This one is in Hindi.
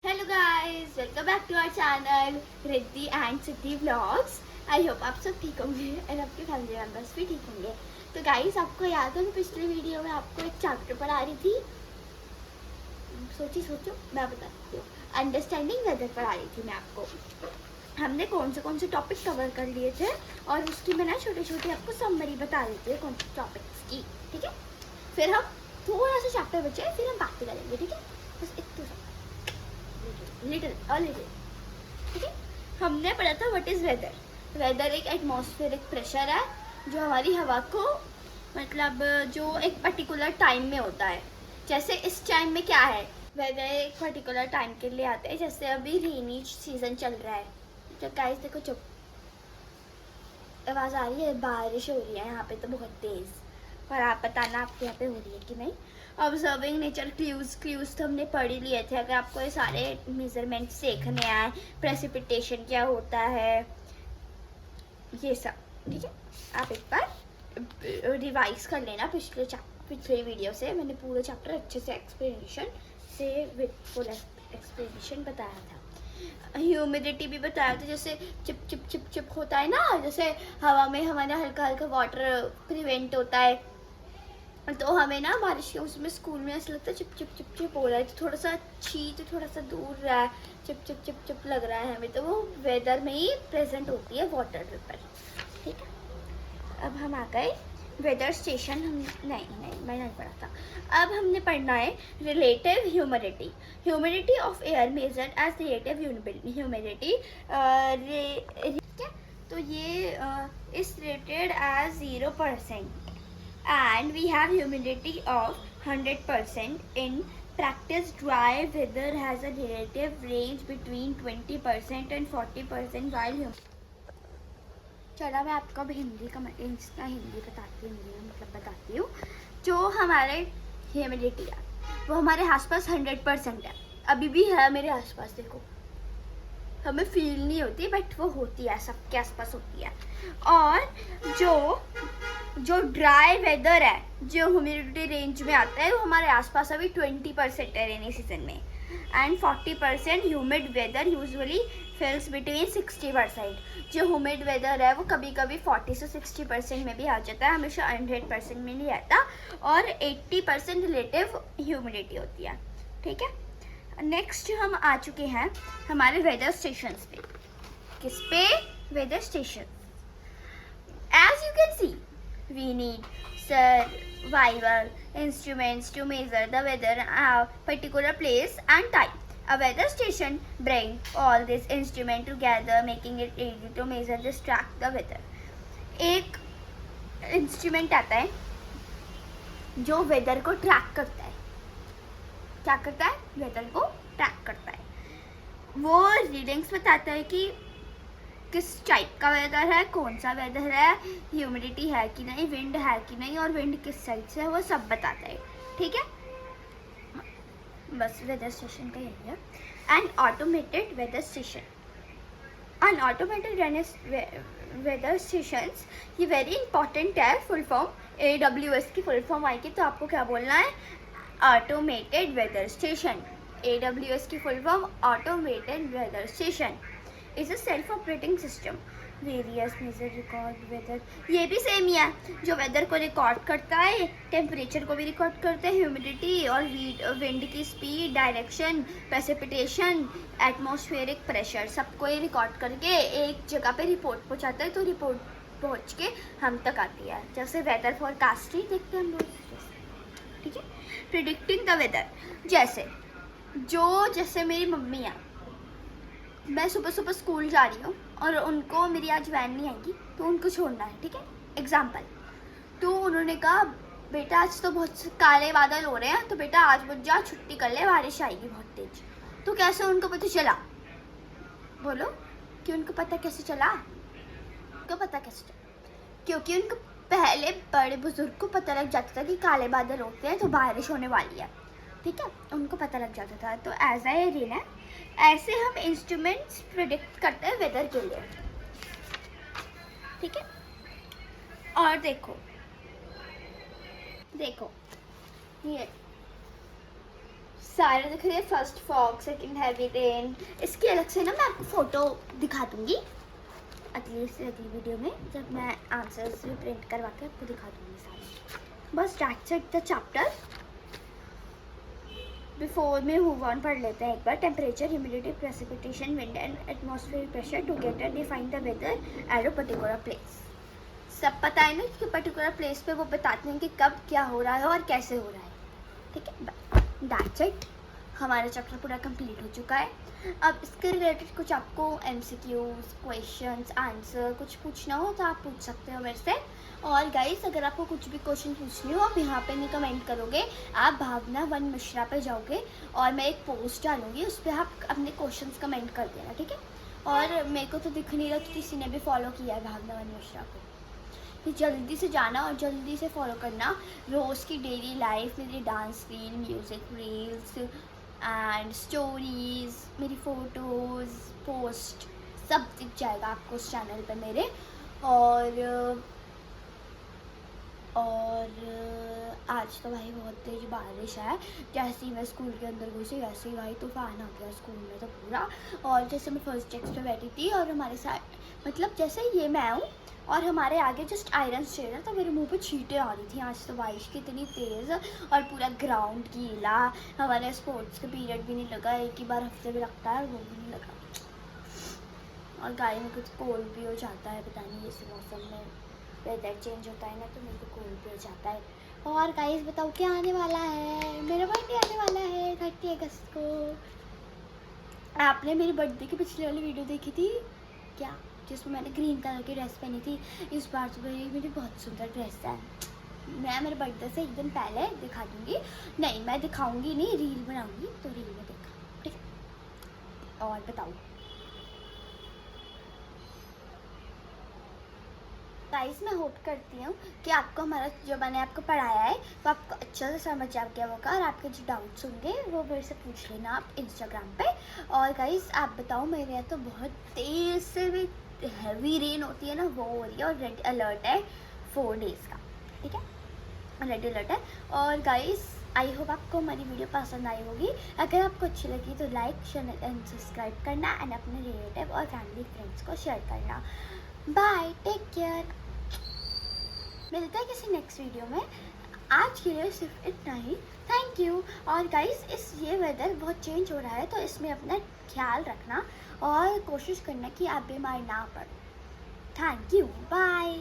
Hello guys, welcome back to our channel Riddhi and Siddhi vlogs. I hope आप सब ठीक होंगे और आपके फैमिली मेम्बर्स भी ठीक होंगे। तो गाइस, आपको याद है मैं पिछले वीडियो में आपको एक चैप्टर पढ़ा रही थी। सोचो मैं बताती हूँ। अंडरस्टैंडिंग वेदर पढ़ा रही थी मैं आपको। हमने कौन से टॉपिक कवर कर लिए थे और उसकी मैं ना छोटे छोटे आपको समरी बता रही थी कौन से टॉपिक्स की। ठीक है, फिर हम थोड़ा सा चैप्टर बचे, फिर हम बातें करेंगे। ठीक है, बस इतना सा लिटिल। ठीक है, हमने पढ़ा था व्हाट इज वेदर। वेदर एक एटमॉस्फेरिक प्रेशर है जो हमारी हवा को मतलब जो एक पर्टिकुलर टाइम में होता है। जैसे इस टाइम में क्या है, वेदर एक पर्टिकुलर टाइम के लिए आते हैं। जैसे अभी रेनी सीजन चल रहा है। तो गाइस देखो, चुप, आवाज़ आ रही है, बारिश हो रही है यहाँ पे तो बहुत तेज़। और आप बताना आपके यहाँ पे हो रही है कि नहीं। ऑब्जर्विंग नेचर क्ल्यूज तो हमने पढ़ ही लिए थे। अगर आपको ये सारे मेजरमेंट्स देखने आए, प्रेसिपिटेशन क्या होता है, ये सब, ठीक है, आप एक बार रिवाइज कर लेना। पिछले वीडियो से मैंने पूरा चैप्टर अच्छे से एक्सप्लेनेशन से विद फुल एक्सप्लेनेशन बताया था। ह्यूमिडिटी भी बताया था, जैसे चिप चिप चिप चिप होता है ना, जैसे हवा में हमारा हल्का हल्का वाटर प्रिवेंट होता है। तो हमें ना बारिश के उसमें स्कूल में ऐसा लगता है चिप चिप चिप चिप हो रहा है, तो थोड़ा सा तो थोड़ा सा दूर रहा है, चिप चिप चिप चिप लग रहा है हमें, तो वो वेदर में ही प्रेजेंट होती है वाटर ट्रिपल। ठीक है, अब हम आ गए वेदर स्टेशन। हम नहीं मैं नहीं पढ़ा था। अब हमने पढ़ना है relative humidity. Humidity of air measured as relative humidity. तो ये is rated as 0% and we have humidity of 100%. In practice, dry weather has a relative range between 20% and 40%, while चला मैं आपको अब हिंदी का इंस्टा हिंदी बताती हूँ। जो हमारे ह्यूमिडिटी है वो हमारे आसपास 100% है। अभी भी है मेरे आसपास, देखो, हमें फील नहीं होती बट वो होती है, सबके आसपास होती है। और जो ड्राई वेदर है, जो ह्यूमिडिटी रेंज में आता है, वो हमारे आसपास अभी 20% है रेनी सीजन में। And 40% humid weather usually falls between 60%। जो ह्यूमिड वेदर है वो कभी कभी 40 से 60% में भी आ जाता है, हमेशा 100% में नहीं आता। और 80% रिलेटिव ह्यूमिडिटी होती है। ठीक है, नेक्स्ट हम आ चुके हैं हमारे वेदर स्टेशन पे। किस पे? Weather station. As you can see, we need survival instruments to measure the weather in a particular place and time. A weather station bring all these instruments together, making it easy to measure, just track the weather. एक इंस्ट्रूमेंट आता है जो वेदर को ट्रैक करता है। क्या करता है? वेदर को ट्रैक करता है। वो रीडिंग्स बताता है कि किस टाइप का वेदर है, कौन सा वेदर है, ह्यूमिडिटी है कि नहीं, विंड है कि नहीं, और विंड किस साइड से है, वो सब बताता है। ठीक है, बस वेदर स्टेशन का यही है। And automated weather station, and automated weather station ये वेरी इंपॉर्टेंट है। फुल फॉर्म AWS की फुल फॉर्म आएगी तो आपको क्या बोलना है? Automated weather station. AWS की full form automated weather station is a self operating system. Various measure record weather, ये भी सेम ही है, जो वेदर को रिकॉर्ड करता है, टेम्परेचर को भी रिकॉर्ड करता है, ह्यूमिडिटी और विंड की speed, direction, precipitation, atmospheric pressure, सबको ये रिकॉर्ड करके एक जगह पे रिपोर्ट पहुंचाता है। तो रिपोर्ट पहुंच के हम तक आती है, जैसे वेदर फोरकास्टिंग देखते हैं हम लोग। ठीक है, प्रिडिक्टिंग द वेदर, जैसे मेरी मम्मी है, मैं सुबह सुबह स्कूल जा रही हूँ और उनको मेरी आज वैन नहीं आएगी तो उनको छोड़ना है। ठीक है, एग्जाम्पल। तो उन्होंने कहा बेटा आज तो बहुत काले बादल हो रहे हैं, तो बेटा आज मत जा, छुट्टी कर ले, बारिश आएगी बहुत तेज। तो कैसे उनको पता चला? बोलो कि उनको पता कैसे चला? उनको पता कैसे चला? क्योंकि उनको पहले बड़े बुजुर्ग को पता लग जाता था कि काले बादल होते हैं तो बारिश होने वाली है। ठीक है, उनको पता लग जाता था। तो एज आई रीन है, ऐसे हम इंस्ट्रूमेंट्स प्रिडिक्ट करते हैं वेदर के लिए। ठीक है, और देखो ये सारे दिख रहे हैं, first fog, second heavy rain. इसकी अलग से ना मैं आपको फ़ोटो दिखा दूँगी अगली वीडियो में, जब मैं आंसर्स भी प्रिंट करवा के आपको दिखा दूँगी सारे। बस that's it the chapter. Before में मूव ऑन पढ़ लेते हैं एक बार। Temperature, humidity, precipitation, wind and atmospheric pressure together define the weather at a particular place. सब पता है ना कि पर्टिकुलर प्लेस पे वो बताते हैं कि कब क्या हो रहा है और कैसे हो रहा है। ठीक है, दैट्स इट। हमारा चैप्टर पूरा कंप्लीट हो चुका है। अब इसके रिलेटेड कुछ आपको MCQs, क्वेश्चंस, आंसर कुछ पूछना हो तो आप पूछ सकते हो मेरे से। और गाइस, अगर आपको कुछ भी क्वेश्चन पूछनी हो आप यहाँ पे नहीं कमेंट करोगे, आप भावना वन मिश्रा पे जाओगे और मैं एक पोस्ट डालूंगी, उस पर आप अपने क्वेश्चंस कमेंट कर देना, ठीक है। और मेरे को तो दिख नहीं रहा कि किसी ने भी फॉलो किया है भावना वन मिश्रा को, तो जल्दी से जाना और जल्दी से फॉलो करना। रोज़ की डेली लाइफ, मेरी dance reel, music reels and stories, मेरी फ़ोटोज़, पोस्ट सब दिख जाएगा आपको उस चैनल पे मेरे। और आज तो भाई बहुत तेज़ बारिश है। जैसे ही मैं स्कूल के अंदर घुसी वैसे ही भाई तूफान आ गया स्कूल में तो पूरा। और जैसे मैं फर्स्ट डेस्क पे बैठी थी और हमारे साथ मतलब जैसे ये मैं हूँ और हमारे आगे जस्ट आयरन स्टेड है, तो मेरे मुंह पे छींटें आ रही थी। आज तो बारिश की इतनी तेज़ और पूरा ग्राउंड गीला। हमारे स्पोर्ट्स का पीरियड भी नहीं लगा, एक ही बार हफ्ते में लगता है, वो भी नहीं लगा। और गाड़ी में कुछ कोल्ड भी हो जाता है, पता नहीं इस मौसम में वेदर चेंज होता है ना, तो मेरे को कोल्ड भी हो जाता है। और गाइस बताओ क्या आने वाला है, मेरा बर्थडे आने वाला है 30 अगस्त को। आपने मेरी बर्थडे की पिछली वाली वीडियो देखी थी क्या, जिसमें मैंने ग्रीन कलर की ड्रेस पहनी थी? इस बार तो मेरी बहुत सुंदर ड्रेस है। मैं मेरे बर्थडे से एक दिन पहले दिखा दूँगी, नहीं मैं दिखाऊँगी नहीं, रील बनाऊँगी तो रील में देखा, ठीक है। और बताओ गाइस, मैं होप करती हूँ कि आपको हमारा जो मैंने आपको पढ़ाया है वो आपको अच्छे से समझ आ गया होगा, और आपके जो डाउट्स होंगे वो मेरे से पूछ लेना आप इंस्टाग्राम पे। और गाइस आप बताओ, मेरे यहाँ तो बहुत तेज़ से भी हैवी रेन होती है ना, वो हो रही है। और रेड अलर्ट है 4 डेज़ का, ठीक है, रेड अलर्ट है। और गाइस आई होप आपको हमारी वीडियो पसंद आई होगी। अगर आपको अच्छी लगी तो लाइक, शेयर एंड सब्सक्राइब करना एंड अपने रिलेटिव और फैमिली फ्रेंड्स को शेयर करना। बाय, टेक केयर, मिलता है किसी नेक्स्ट वीडियो में। आज के लिए सिर्फ इतना ही, थैंक यू। और गाइस ये वेदर बहुत चेंज हो रहा है तो इसमें अपना ख्याल रखना और कोशिश करना कि आप बीमार ना पड़ो। Thank you, bye.